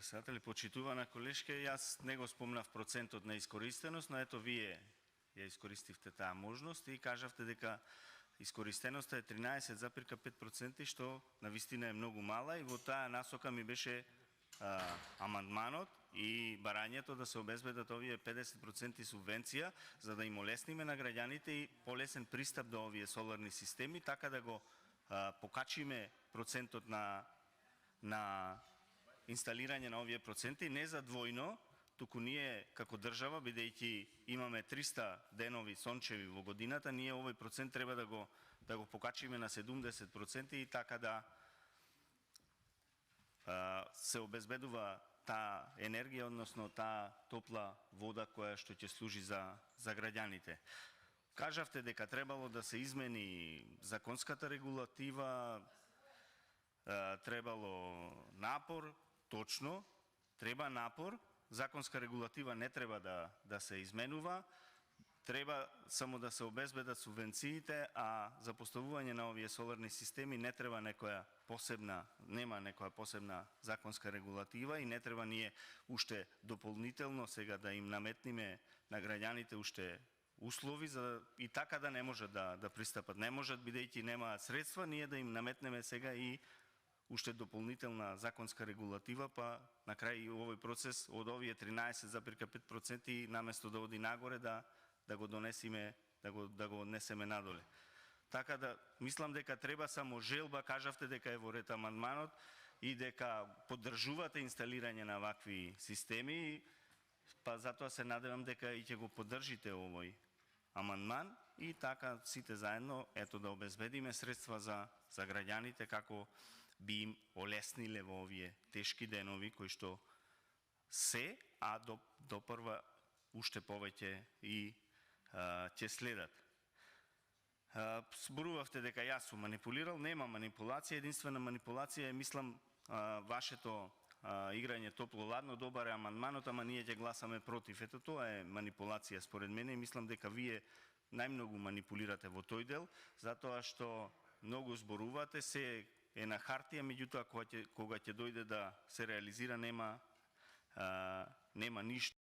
председател. Почитувана колешке, јас не го спомнав процентот на искористеност, но ето вие ја искористивте таа можност и кажавте дека искористеноста е 13,5%, што навистина е многу мала и во таа насока ми беше амандманот и барањето да се обезбедат овие 50% субвенција за да им олесниме на граѓаните и полесен пристап до овие соларни системи, така да го покачиме процентот на инсталирање на овие проценти, не за двојно, туку ние како држава, бидејќи имаме 300 денови сончеви во годината, ние овој процент треба да го покачиме на 70% и така да се обезбедува таа енергија, односно таа топла вода која што ќе служи за граѓаните. Кажавте дека требало да се измени законската регулатива, требало напор, точно, треба напор, законска регулатива не треба да се изменува, треба само да се обезбедат субвенциите, а за поставување на овие соларни системи не треба нема некоја посебна законска регулатива и не треба ние уште дополнително сега да им наметниме на граѓаните уште услови и така да не можат да пристапат. Не можат бидејќи немаат средства, ние да им наметнеме сега и уште дополнителна законска регулатива, па на крај овој процес од овие 13,5% наместо да оди нагоре да го донесиме, да го однесеме надоле. Така да мислам дека треба само желба, кажавте дека е во ред амандманот и дека поддржувате инсталирање на вакви системи, па затоа се надевам дека и ќе го поддржите овој амандман и така сите заедно ето да обезбедиме средства за граѓаните како би им олесниле во овие тешки денови кои што се, а до прва уште повеќе и ќе следат. Зборувавте дека јас сум манипулирал, нема манипулација, единствена манипулација е, мислам, вашето играње топло-ладно, добар е амандманот, ама ние ќе гласаме против. Ето тоа е манипулација според мене и мислам дека вие најмногу манипулирате во тој дел, затоа што многу зборувате, се е на хартија, меѓутоа кога ќе дојде да се реализира нема ништо.